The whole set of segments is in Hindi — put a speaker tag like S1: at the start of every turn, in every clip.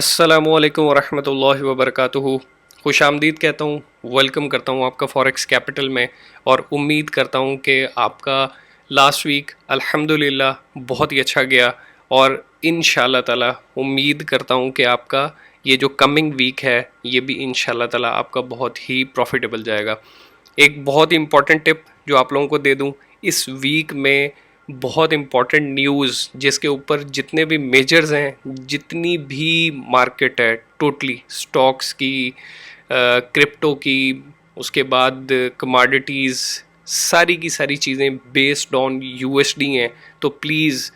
S1: अस्सलामुअलैकुम वरहमतुल्लाहि वबरकातुहू। खुश आमदीद कहता हूँ, वेलकम करता हूँ आपका फॉरेक्स कैपिटल में। और उम्मीद करता हूँ कि आपका लास्ट वीक अल्हम्दुलिल्लाह बहुत ही अच्छा गया। और इंशाअल्लाह ताला उम्मीद करता हूँ कि आपका ये जो कमिंग वीक है ये भी इंशाअल्लाह ताला आपका बहुत ही प्रॉफिटेबल जाएगा। एक बहुत ही इम्पॉर्टेंट टिप जो आप लोगों को दे दूँ, इस वीक में बहुत इम्पॉर्टेंट न्यूज़ जिसके ऊपर जितने भी मेजर्स हैं, जितनी भी मार्केट है टोटली, स्टॉक्स की, क्रिप्टो की, उसके बाद कमोडिटीज़, सारी की सारी चीज़ें बेस्ड ऑन यूएसडी हैं। तो प्लीज़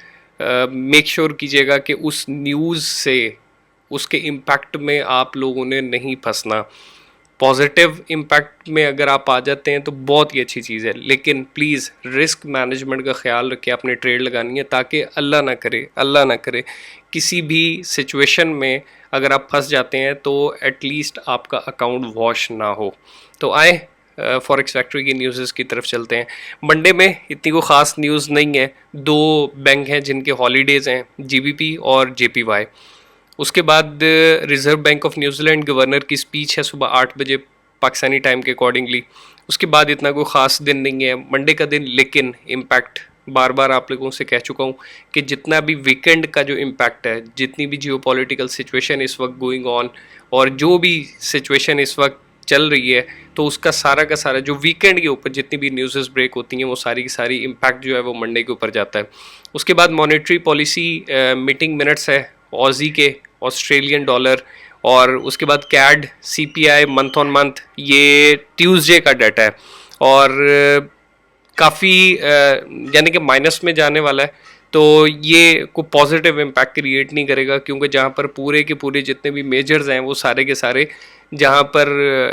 S1: मेक श्योर कीजिएगा कि उस न्यूज़ से, उसके इम्पैक्ट में आप लोगों ने नहीं फंसना। पॉजिटिव इम्पैक्ट में अगर आप आ जाते हैं तो बहुत ही अच्छी चीज़ है, लेकिन प्लीज़ रिस्क मैनेजमेंट का ख्याल रखें। आपने ट्रेड लगानी है ताकि अल्लाह ना करे किसी भी सिचुएशन में अगर आप फंस जाते हैं तो एटलीस्ट आपका अकाउंट वॉश ना हो। तो आए फॉरेक्स फैक्ट्री की न्यूज़ की तरफ चलते हैं। मंडे में इतनी कोई ख़ास न्यूज़ नहीं है। दो बैंक हैं जिनके हॉलीडेज़ हैं, जीबीपी और जेपीवाई। उसके बाद reserve bank of New Zealand governor की स्पीच है सुबह 8 बजे पाकिस्तानी टाइम के अकॉर्डिंगली। उसके बाद इतना कोई ख़ास दिन नहीं है मंडे का दिन, लेकिन इम्पैक्ट बार बार आप लोगों से कह चुका हूँ कि जितना भी वीकेंड का जो इम्पैक्ट है, जितनी भी जियोपॉलिटिकल सिचुएशन इस वक्त गोइंग ऑन और जो भी सिचुएशन इस वक्त चल रही है, तो उसका सारा का सारा जो वीकेंड के ऊपर जितनी भी न्यूज़ ब्रेक होती हैं वो सारी की सारी इम्पैक्ट जो है वो मंडे के ऊपर जाता है। उसके बाद मॉनेटरी पॉलिसी मीटिंग मिनट्स है ऑजी के, ऑस्ट्रेलियन डॉलर, और उसके बाद CAD CPI month on month, ये ट्यूसडे का डाटा है और काफ़ी यानी कि माइनस में जाने वाला है। तो ये कोई पॉजिटिव इम्पैक्ट क्रिएट नहीं करेगा, क्योंकि जहाँ पर पूरे के पूरे जितने भी मेजर्स हैं वो सारे के सारे जहाँ पर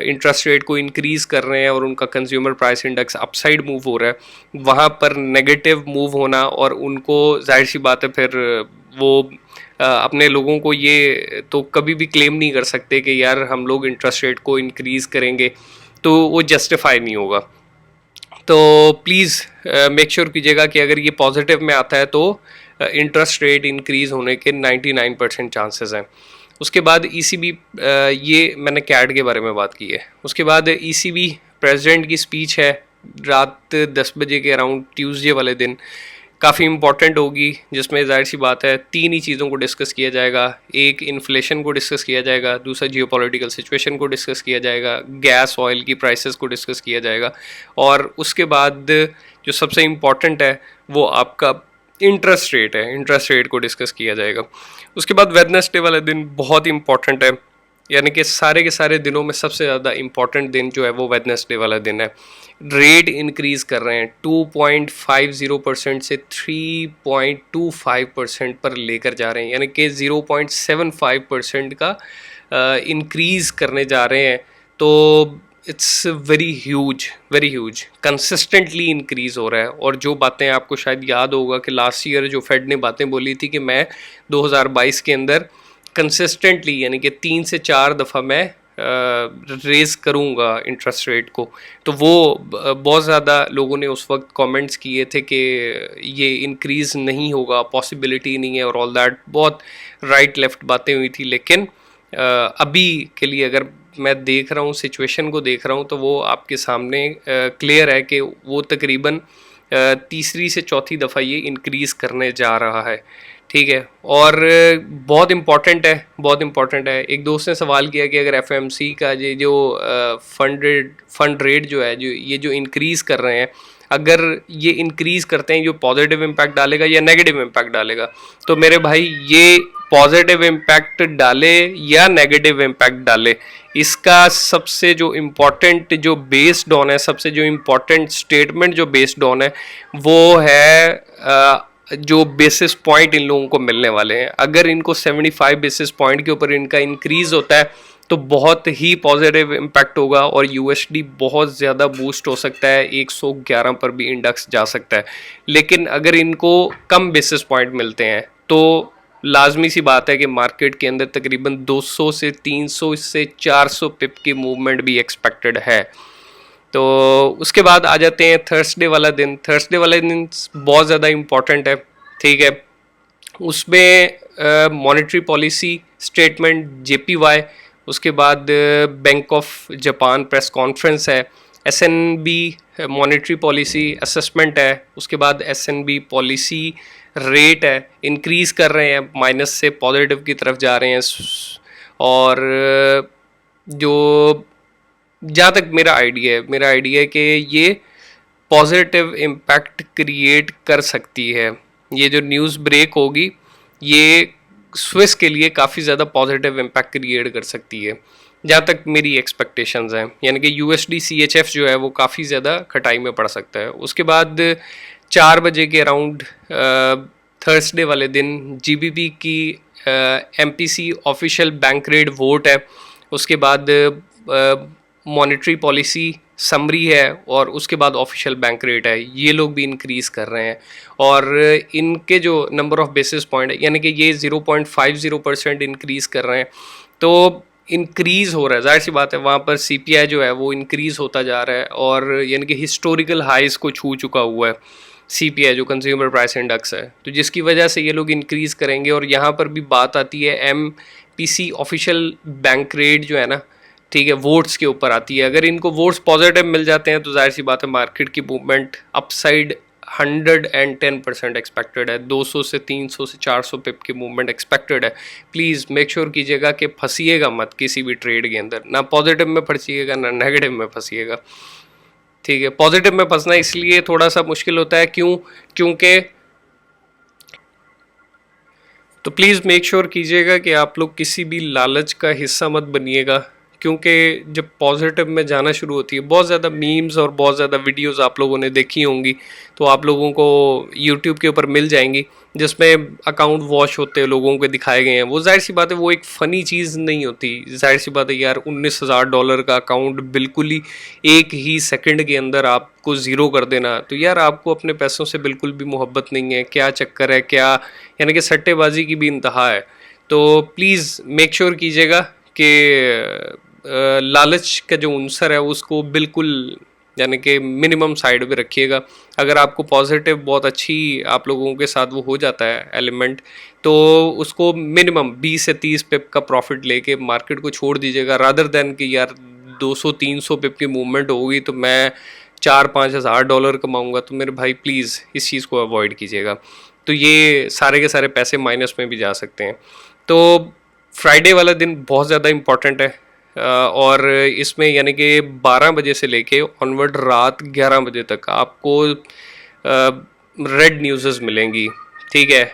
S1: इंटरेस्ट रेट को इंक्रीज़ कर रहे हैं और उनका consumer price index upside move हो रहा है, वहाँ पर नेगेटिव मूव होना, और उनको जाहिर सी बात है फिर वो अपने लोगों को ये तो कभी भी क्लेम नहीं कर सकते कि यार हम लोग इंटरेस्ट रेट को इंक्रीज़ करेंगे, तो वो जस्टिफाई नहीं होगा। तो प्लीज़ मेक श्योर कीजिएगा कि अगर ये पॉजिटिव में आता है तो इंटरेस्ट रेट इंक्रीज़ होने के 99% चांसेस हैं। उसके बाद ईसीबी, ये मैंने कैड के बारे में बात की है। उसके बाद ईसीबी प्रेसिडेंट की स्पीच है रात 10 बजे के अराउंड ट्यूसडे वाले दिन, काफ़ी इंपॉर्टेंट होगी, जिसमें जाहिर सी बात है तीन ही चीज़ों को डिस्कस किया जाएगा। एक इन्फ्लेशन को डिस्कस किया जाएगा, दूसरा जियोपॉलिटिकल सिचुएशन को डिस्कस किया जाएगा, गैस ऑयल की प्राइसेस को डिस्कस किया जाएगा, और उसके बाद जो सबसे इम्पॉर्टेंट है वो आपका इंटरेस्ट रेट है, इंटरेस्ट रेट को डिस्कस किया जाएगा। उसके बाद वेडनेसडे वाला दिन बहुत इंपॉर्टेंट है, यानी कि सारे के सारे दिनों में सबसे ज़्यादा इम्पॉर्टेंट दिन जो है वो वेडनेसडे वाला दिन है। रेट इंक्रीज़ कर रहे हैं 2.50% से 3.25% पर लेकर जा रहे हैं, यानी कि 0.75% का इंक्रीज़ करने जा रहे हैं। तो it's very huge consistently increase हो रहा है। और जो बातें आपको शायद याद होगा कि लास्ट ईयर जो फेड ने बातें बोली थी कि मैं 2022 के अंदर कंसिस्टेंटली, यानी कि 3 से 4 दफ़ा मैं रेज़ करूँगा इंटरेस्ट रेट को, तो वो बहुत ज़्यादा लोगों ने उस वक्त कमेंट्स किए थे कि ये इंक्रीज़ नहीं होगा, पॉसिबिलिटी नहीं है और ऑल दैट, बहुत राइट लेफ़्ट बातें हुई थी। लेकिन अभी के लिए अगर मैं देख रहा हूँ, सिचुएशन को देख रहा हूँ, तो वो आपके सामने क्लियर है कि वो तकरीबन तीसरी से चौथी दफ़ा ये इंक्रीज़ करने जा रहा है। ठीक है, और बहुत इम्पॉर्टेंट है। एक दोस्त ने सवाल किया कि अगर एफएमसी का ये जो फंड रेट जो है, जो ये जो इंक्रीज़ कर रहे हैं, अगर ये इंक्रीज़ करते हैं, जो पॉजिटिव इम्पैक्ट डालेगा या नेगेटिव इम्पैक्ट डालेगा? तो मेरे भाई, ये पॉजिटिव इम्पैक्ट डाले या नेगेटिव इम्पैक्ट डाले, इसका सबसे जो इम्पोर्टेंट जो बेस्ड ऑन है, सबसे जो इम्पोर्टेंट स्टेटमेंट जो बेस्ड ऑन है, वो है जो बेसिस पॉइंट इन लोगों को मिलने वाले हैं। अगर इनको 75 बेसिस पॉइंट के ऊपर इनका इंक्रीज़ होता है तो बहुत ही पॉजिटिव इम्पैक्ट होगा और यूएसडी बहुत ज़्यादा बूस्ट हो सकता है, 111 पर भी इंडेक्स जा सकता है। लेकिन अगर इनको कम बेसिस पॉइंट मिलते हैं तो लाजमी सी बात है कि मार्केट के अंदर तकरीबन 200 से 300 से 400 पिप की मूवमेंट भी एक्सपेक्टेड है। तो उसके बाद आ जाते हैं थर्सडे वाला दिन। बहुत ज़्यादा इम्पॉर्टेंट है, ठीक है। उसमें मॉनेटरी पॉलिसी स्टेटमेंट JPY, उसके बाद bank of Japan press conference है, SNB मॉनेटरी पॉलिसी असेसमेंट है, उसके बाद SNB पॉलिसी रेट है, इंक्रीज़ कर रहे हैं, माइनस से पॉजिटिव की तरफ जा रहे हैं। और जो जहाँ तक मेरा आइडिया है कि ये पॉजिटिव इम्पैक्ट क्रिएट कर सकती है। ये जो न्यूज़ ब्रेक होगी ये स्विस के लिए काफ़ी ज़्यादा पॉजिटिव इम्पैक्ट क्रिएट कर सकती है, जहाँ तक मेरी एक्सपेक्टेशंस हैं। यानी कि USD CHF जो है वो काफ़ी ज़्यादा खटाई में पड़ सकता है। उसके बाद 4 बजे के अराउंड थर्सडे वाले दिन GBP की MPC official bank rate vote है, उसके बाद मॉनेटरी पॉलिसी समरी है, और उसके बाद ऑफिशियल बैंक रेट है। ये लोग भी इंक्रीज़ कर रहे हैं, और इनके जो नंबर ऑफ बेसिस पॉइंट है यानी कि ये 0.50% इंक्रीज़ कर रहे हैं। तो इंक्रीज़ हो रहा है, जाहिर सी बात है वहाँ पर CPI जो है वो इंक्रीज़ होता जा रहा है, और यानी कि हिस्टोरिकल हाइज को छू चुका हुआ है CPI जो कंज्यूमर प्राइस इंडेक्स है, तो जिसकी वजह से ये लोग इंक्रीज़ करेंगे। और यहाँ पर भी बात आती है MPC ऑफिशियल बैंक रेट जो है ना, ठीक है, वोट्स के ऊपर आती है। अगर इनको वोट्स पॉजिटिव मिल जाते हैं तो जाहिर सी बात है मार्केट की मूवमेंट अपसाइड 110% एक्सपेक्टेड है। 200 से 300 से 400 पिप की मूवमेंट एक्सपेक्टेड है। प्लीज़ मेक श्योर कीजिएगा कि फंसीएगा मत किसी भी ट्रेड के अंदर, ना पॉजिटिव में फंसीएगा ना नेगेटिव में फंसीएगा, ठीक है। पॉजिटिव में फंसना इसलिए थोड़ा सा मुश्किल होता है, क्योंकि तो प्लीज़ मेक श्योर कीजिएगा कि आप लोग किसी भी लालच का हिस्सा मत बनिएगा, क्योंकि जब पॉजिटिव में जाना शुरू होती है, बहुत ज़्यादा मीम्स और बहुत ज़्यादा वीडियोस आप लोगों ने देखी होंगी, तो आप लोगों को यूट्यूब के ऊपर मिल जाएंगी जिसमें अकाउंट वॉश होते हैं लोगों के दिखाए गए हैं। वो जाहिर सी बात है वो एक फ़नी चीज़ नहीं होती। जाहिर सी बात है यार, $19,000 का अकाउंट बिल्कुल ही एक ही सेकंड के अंदर आपको ज़ीरो कर देना, तो यार आपको अपने पैसों से बिल्कुल भी मोहब्बत नहीं है, क्या चक्कर है क्या, यानी कि सट्टेबाजी की भी इंतहा है। तो प्लीज़ मेक श्योर कीजिएगा कि लालच का जो उनसर है उसको बिल्कुल यानी कि मिनिमम साइड पे रखिएगा। अगर आपको पॉजिटिव बहुत अच्छी आप लोगों के साथ वो हो जाता है एलिमेंट, तो उसको मिनिमम 20 से 30 पिप का प्रॉफिट लेके मार्केट को छोड़ दीजिएगा, रादर देन कि यार 200-300 पिप की मूवमेंट होगी तो मैं 4-5 हज़ार डॉलर कमाऊँगा। तो मेरे भाई प्लीज़ इस चीज़ को अवॉइड कीजिएगा। तो ये सारे के सारे पैसे माइनस में भी जा सकते हैं। तो फ्राइडे वाला दिन बहुत ज़्यादा इम्पॉर्टेंट है, और इसमें यानी कि 12 बजे से लेके ऑनवर्ड रात 11 बजे तक आपको रेड न्यूज़ मिलेंगी, ठीक है।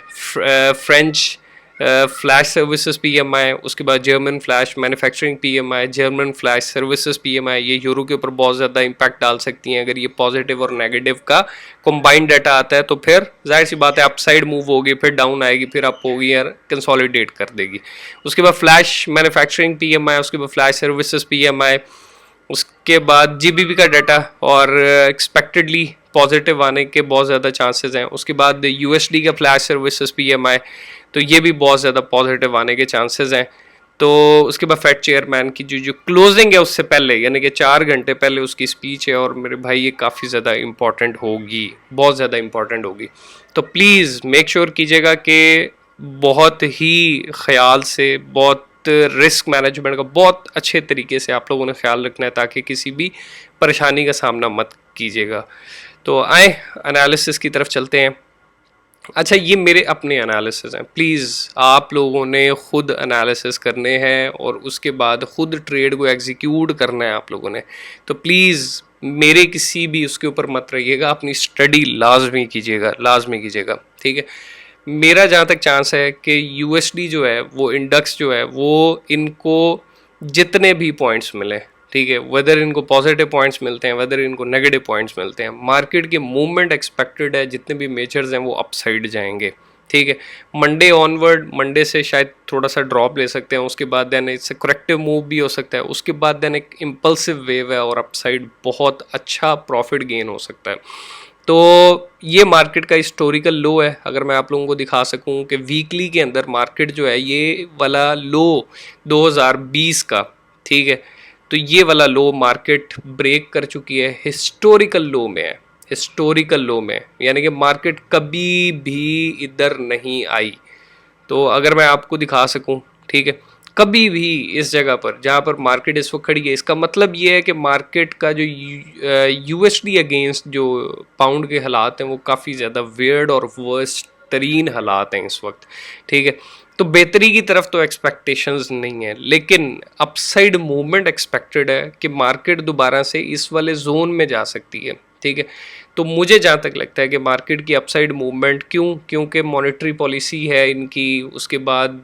S1: फ्रेंच फ्लैश सर्विसेज PMI, उसके बाद German flash manufacturing PMI, German flash services PMI, ये यूरो के ऊपर बहुत ज़्यादा इम्पैक्ट डाल सकती हैं। अगर ये पॉजिटिव और नेगेटिव का कंबाइंड डाटा आता है तो फिर जाहिर सी बात है अपसाइड मूव होगी, फिर डाउन आएगी, फिर अप होगी यार कंसोलिडेट कर देगी। उसके बाद फ्लैश मैन्युफैक्चरिंग PMI, उसके बाद फ्लैश सर्विसेज PMI, उसके बाद GBP का डाटा, और एक्सपेक्टेडली पॉजिटिव आने के बहुत ज़्यादा चांसेस हैं। उसके बाद USD का फ्लैश सर्विसेज PMI, तो ये भी बहुत ज़्यादा पॉजिटिव आने के चांसेस हैं। तो उसके बाद फेड चेयरमैन की जो क्लोजिंग है उससे पहले यानी कि 4 घंटे पहले उसकी स्पीच है, और मेरे भाई ये काफ़ी ज़्यादा इंपॉर्टेंट होगी, बहुत ज़्यादा इंपॉर्टेंट होगी। तो प्लीज़ मेक श्योर कीजिएगा कि बहुत ही ख्याल से, बहुत रिस्क मैनेजमेंट का बहुत अच्छे तरीके से आप लोगों ने ख्याल रखना है, ताकि किसी भी परेशानी का सामना मत कीजिएगा। तो आए एनालिसिस की तरफ चलते हैं। अच्छा, ये मेरे अपने एनालिसिस हैं, प्लीज़ आप लोगों ने ख़ुद एनालिसिस करने हैं और उसके बाद ख़ुद ट्रेड को एग्जीक्यूट करना है आप लोगों ने। तो प्लीज़ मेरे किसी भी उसके ऊपर मत रहिएगा, अपनी स्टडी लाजमी कीजिएगा, ठीक है। मेरा जहाँ तक चांस है कि USD जो है वो इंडेक्स जो है वो इनको जितने भी पॉइंट्स मिले, ठीक है, वेदर इनको पॉजिटिव पॉइंट्स मिलते हैं वेदर इनको नेगेटिव पॉइंट्स मिलते हैं, मार्केट की मूवमेंट एक्सपेक्टेड है, जितने भी मेजर्स हैं वो अपसाइड जाएंगे, ठीक है। मंडे ऑनवर्ड, मंडे से शायद थोड़ा सा ड्रॉप ले सकते हैं, उसके बाद देन इससे करेक्टिव मूव भी हो सकता है, उसके बाद देन एक इम्पल्सिव वेव है और अपसाइड बहुत अच्छा प्रॉफिट गेन हो सकता है। तो ये मार्केट का हिस्टोरिकल लो है। अगर मैं आप लोगों को दिखा सकूं कि वीकली के अंदर मार्केट जो है ये वाला लो 2020 का, ठीक है, तो ये वाला लो मार्केट ब्रेक कर चुकी है, हिस्टोरिकल लो में है, हिस्टोरिकल लो में, यानी कि मार्केट कभी भी इधर नहीं आई, तो अगर मैं आपको दिखा सकूं, ठीक है, कभी भी इस जगह पर जहाँ पर मार्केट इस वक्त खड़ी है, इसका मतलब ये है कि मार्केट का जो यूएसडी अगेंस्ट जो पाउंड के हालात हैं वो काफ़ी ज़्यादा वियर्ड और वर्स्ट तरीन हालात हैं इस वक्त, ठीक है। तो बेहतरी की तरफ तो एक्सपेक्टेशंस नहीं है, लेकिन अपसाइड मूवमेंट एक्सपेक्टेड है कि मार्केट दोबारा से इस वाले जोन में जा सकती है, ठीक है। तो मुझे जहाँ तक लगता है कि मार्केट की अपसाइड मूवमेंट, क्योंकि मॉनेटरी पॉलिसी है इनकी, उसके बाद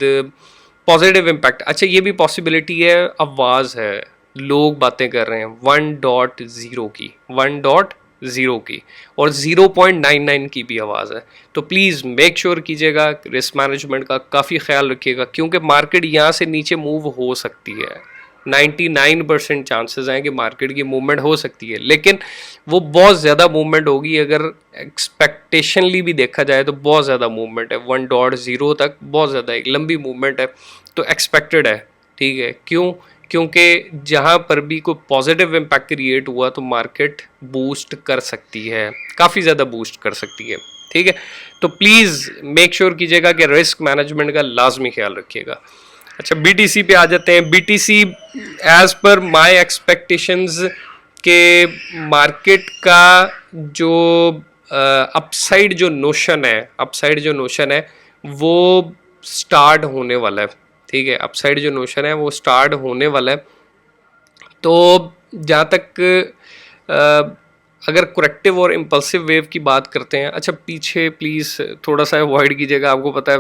S1: पॉजिटिव इम्पैक्ट, अच्छा ये भी पॉसिबिलिटी है, आवाज़ है, लोग बातें कर रहे हैं 1.0 की, 1.0 की और 0.99 की भी आवाज़ है। तो प्लीज़ मेक श्योर कीजिएगा, रिस्क मैनेजमेंट का काफ़ी ख्याल रखिएगा, क्योंकि मार्केट यहाँ से नीचे मूव हो सकती है। 99% चांसेस हैं कि मार्केट की मूवमेंट हो सकती है, लेकिन वो बहुत ज़्यादा मूवमेंट होगी। अगर एक्सपेक्टेशनली भी देखा जाए तो बहुत ज़्यादा मूवमेंट है, 1.0 तक बहुत ज़्यादा एक लंबी मूवमेंट है, तो एक्सपेक्टेड है, ठीक है। क्योंकि जहाँ पर भी कोई पॉजिटिव इम्पैक्ट क्रिएट हुआ तो मार्केट बूस्ट कर सकती है, काफ़ी ज़्यादा बूस्ट कर सकती है, ठीक है। तो प्लीज़ मेक श्योर कीजिएगा कि रिस्क मैनेजमेंट का लाजमी ख्याल रखिएगा। अच्छा, बीटीसी पे आ जाते हैं। BTC as per my expectations के मार्केट का जो अपसाइड जो नोशन है वो स्टार्ट होने वाला है, ठीक है। अपसाइड जो नोशन है वो स्टार्ट होने वाला है। तो जहाँ तक अगर करेक्टिव और इम्पल्सिव वेव की बात करते हैं, अच्छा पीछे प्लीज़ थोड़ा सा अवॉइड कीजिएगा। आपको पता है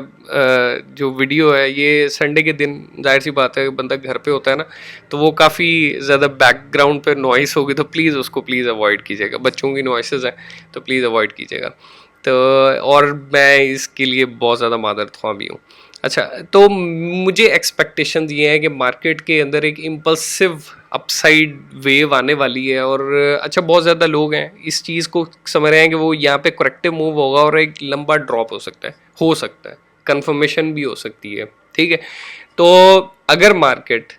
S1: जो वीडियो है ये संडे के दिन, जाहिर सी बात है बंदा घर पे होता है ना, तो वो काफ़ी ज़्यादा बैकग्राउंड पे नॉइस होगी, तो प्लीज़ उसको प्लीज़ अवॉइड कीजिएगा। बच्चों की नॉइसेस हैं तो प्लीज़ अवॉइड कीजिएगा। तो और मैं इसके लिए बहुत ज़्यादा मादर ख्वाह भी हूँ। अच्छा, तो मुझे एक्सपेक्टेशंस ये है कि मार्केट के अंदर एक इम्पल्सिव अपसाइड वेव आने वाली है, और अच्छा बहुत ज़्यादा लोग हैं इस चीज़ को समझ रहे हैं कि वो यहाँ पे करेक्टिव मूव होगा और एक लंबा ड्रॉप हो सकता है, कंफर्मेशन भी हो सकती है, ठीक है। तो अगर मार्केट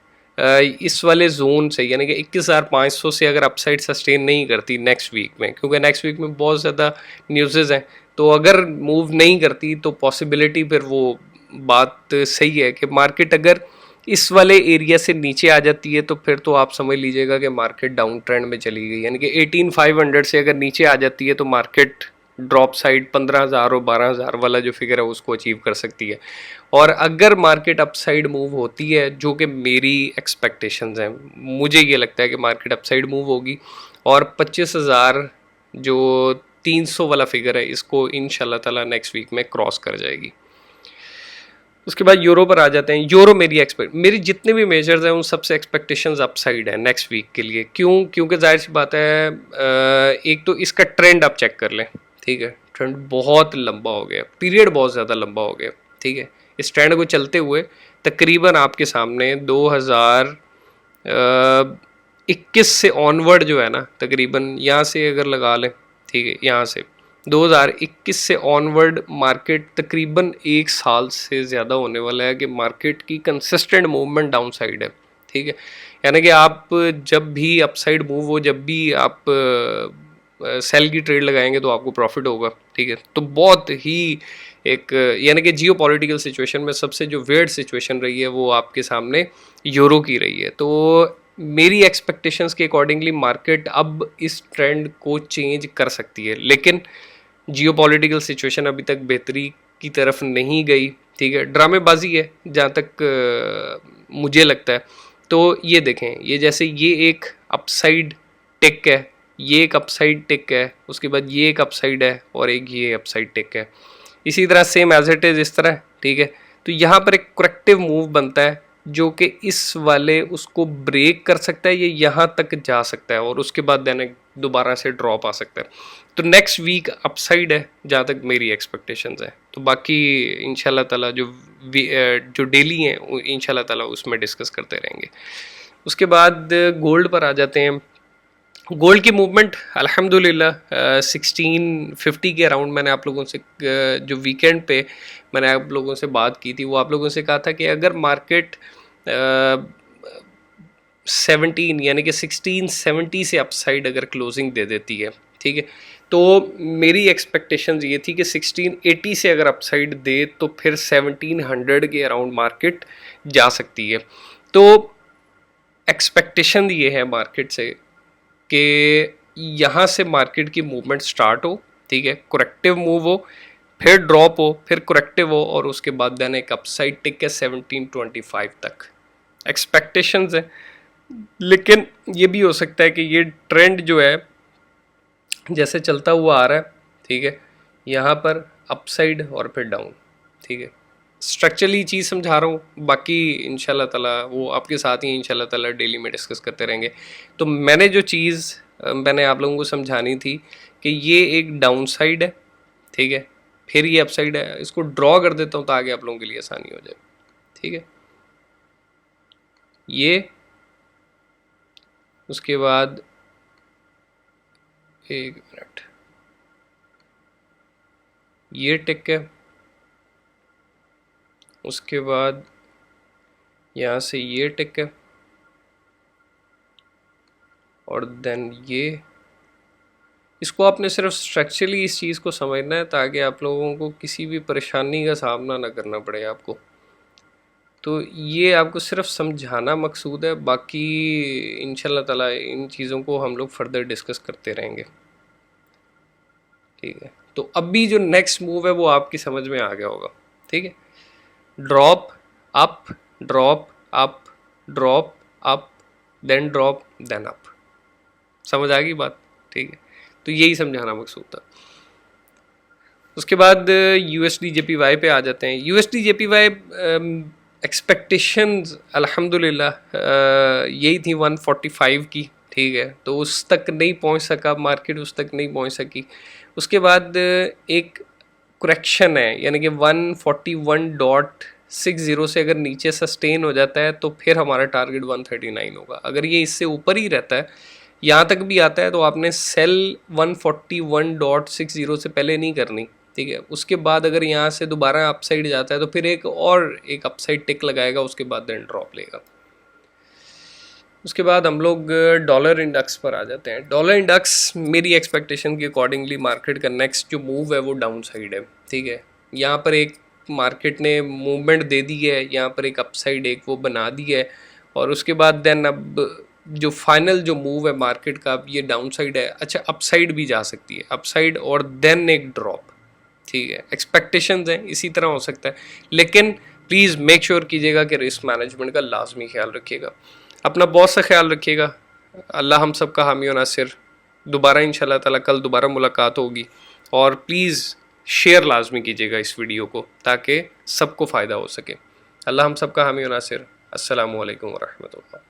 S1: इस वाले जोन से यानी कि 21,500 से अगर अपसाइड सस्टेन नहीं करती नेक्स्ट वीक में, क्योंकि नेक्स्ट वीक में बहुत ज़्यादा न्यूज़ेज़ हैं, तो अगर मूव नहीं करती तो पॉसिबिलिटी फिर वो बात सही है कि मार्केट अगर इस वाले एरिया से नीचे आ जाती है तो फिर तो आप समझ लीजिएगा कि मार्केट डाउन ट्रेंड में चली गई। यानी कि 18,500 से अगर नीचे आ जाती है तो मार्केट ड्रॉप साइड 15,000 और 12,000 वाला जो फिगर है उसको अचीव कर सकती है। और अगर मार्केट अपसाइड मूव होती है, जो कि मेरी एक्सपेक्टेशंस हैं, मुझे ये लगता है कि मार्केट अपसाइड मूव होगी और 25,000 जो 300 वाला फिगर है इसको इंशाल्लाह ताला नेक्स्ट वीक में क्रॉस कर जाएगी। उसके बाद यूरो पर आ जाते हैं। यूरो मेरी जितने भी मेजर्स हैं उन सबसे एक्सपेक्टेशंस अपसाइड है नेक्स्ट वीक के लिए। क्योंकि जाहिर सी बात है, एक तो इसका ट्रेंड आप चेक कर लें, ठीक है। ट्रेंड बहुत लंबा हो गया, पीरियड बहुत ज़्यादा लंबा हो गया, ठीक है। इस ट्रेंड को चलते हुए तकरीबन आपके सामने 2021 से ऑनवर्ड जो है ना, तकरीबन यहाँ से अगर लगा लें, ठीक है, यहाँ से 2021 से ऑनवर्ड मार्केट तकरीबन एक साल से ज़्यादा होने वाला है कि मार्केट की कंसिस्टेंट मूवमेंट डाउन साइड है, ठीक है। यानी कि आप जब भी अपसाइड मूव हो, जब भी आप सेल की ट्रेड लगाएंगे तो आपको प्रॉफिट होगा, ठीक है। तो बहुत ही एक यानी कि जियो पॉलिटिकल सिचुएशन में सबसे जो वियर्ड सिचुएशन रही है वो आपके सामने यूरो की रही है। तो मेरी एक्सपेक्टेशंस के अकॉर्डिंगली मार्केट अब इस ट्रेंड को चेंज कर सकती है, लेकिन जियो पॉलिटिकल सिचुएशन अभी तक बेहतरी की तरफ नहीं गई, ठीक है। ड्रामेबाजी है जहाँ तक मुझे लगता है। तो ये देखें, ये जैसे ये एक अपसाइड टिक है, ये एक अपसाइड टिक है, उसके बाद ये एक अपसाइड है और एक ये अपसाइड टिक है, इसी तरह सेम एज इट इज़ इस तरह, ठीक है। तो यहाँ पर एक करेक्टिव मूव बनता है जो कि इस वाले उसको ब्रेक कर सकता है, ये यहाँ तक जा सकता है और उसके बाद देन दोबारा से ड्रॉप आ सकता है। तो नेक्स्ट वीक अपसाइड है जहाँ तक मेरी एक्सपेक्टेशंस है। तो बाकी इंशाल्लाह ताला जो डेली हैं इंशाल्लाह ताला उसमें डिस्कस करते रहेंगे। उसके बाद गोल्ड पर आ जाते हैं। गोल्ड की मूवमेंट अल्हम्दुलिल्लाह 1650 के अराउंड, मैंने आप लोगों से जो वीकेंड पे मैंने आप लोगों से बात की थी, वो आप लोगों से कहा था कि अगर मार्केट 17 यानी कि 1670 से अपसाइड अगर क्लोजिंग दे देती है, ठीक है, तो मेरी एक्सपेक्टेशंस ये थी कि 1680 से अगर अपसाइड दे तो फिर 1700 के अराउंड मार्केट जा सकती है। तो एक्सपेक्टेशन ये है मार्केट से कि यहाँ से मार्केट की मूवमेंट स्टार्ट हो, ठीक है, करेक्टिव मूव हो, फिर ड्रॉप हो, फिर करेक्टिव हो, और उसके बाद देन एक अपसाइड टिक है 1725 तक एक्सपेक्टेशंस है। लेकिन ये भी हो सकता है कि ये ट्रेंड जो है जैसे चलता हुआ आ रहा है, ठीक है, यहाँ पर अपसाइड और फिर डाउन, ठीक है, स्ट्रक्चरली चीज़ समझा रहा हूँ, बाकी इंशाल्लाह ताला वो आपके साथ ही इंशाल्लाह ताला डेली में डिस्कस करते रहेंगे। तो मैंने जो चीज़ मैंने आप लोगों को समझानी थी कि ये एक डाउन साइड है, ठीक है, फिर ये अपसाइड है, इसको ड्रॉ कर देता हूँ तो आगे आप लोगों के लिए आसानी हो जाए, ठीक है। ये उसके बाद एक मिनट, ये टिक है, उसके बाद यहाँ से ये टिक है, और देन ये, इसको आपने सिर्फ स्ट्रक्चरली इस चीज़ को समझना है ताकि आप लोगों को किसी भी परेशानी का सामना ना करना पड़े आपको। तो ये आपको सिर्फ समझाना मकसूद है, बाकी इंशाल्लाह ताला इन चीज़ों को हम लोग फर्दर डिस्कस करते रहेंगे, ठीक है। तो अभी जो नेक्स्ट मूव है वो आपकी समझ में आ गया होगा, ठीक है। Drop up, drop up, drop up, then drop, then up, समझ आ गई बात, ठीक है। तो यही समझाना मकसूद था। उसके बाद यूएसडी जेपीवाई पे आ जाते हैं। यूएसडी जेपीवाई एक्सपेक्टेशंस अल्हम्दुलिल्लाह यही थी 145 की, ठीक है, तो उस तक नहीं पहुंच सका मार्केट, उस तक नहीं पहुंच सकी। उसके बाद एक करेक्शन है, यानी कि 141.60 से अगर नीचे सस्टेन हो जाता है तो फिर हमारा टारगेट 139 होगा। अगर ये इससे ऊपर ही रहता है, यहाँ तक भी आता है, तो आपने सेल 141.60 से पहले नहीं करनी, ठीक है। उसके बाद अगर यहाँ से दोबारा अपसाइड जाता है तो फिर एक अपसाइड टिक लगाएगा, उसके बाद देन ड्रॉप लेगा। उसके बाद हम लोग डॉलर इंडेक्स पर आ जाते हैं। डॉलर इंडेक्स मेरी एक्सपेक्टेशन के अकॉर्डिंगली मार्केट का नेक्स्ट जो मूव है वो डाउन साइड है, ठीक है। यहाँ पर एक मार्केट ने मूवमेंट दे दी है, यहाँ पर एक अपसाइड एक वो बना दी है, और उसके बाद देन अब जो फाइनल जो मूव है मार्केट का, अब ये डाउन साइड है। अच्छा, अपसाइड भी जा सकती है, अपसाइड और देन एक ड्रॉप, ठीक है। एक्सपेक्टेशंस हैं इसी तरह हो सकता है, लेकिन प्लीज़ मेक श्योर कीजिएगा कि रिस्क मैनेजमेंट का लाजमी ख्याल रखिएगा, अपना बहुत सा ख्याल रखिएगा। अल्लाह हम सब का हामी और नासिर। दोबारा इंशाल्लाह ताला कल दोबारा मुलाकात होगी, और प्लीज़ शेयर लाजमी कीजिएगा इस वीडियो को ताकि सबको फ़ायदा हो सके। अल्लाह हम सब का हामी और नासिर। अस्सलामु अलैकुम व रहमतुल्लाह।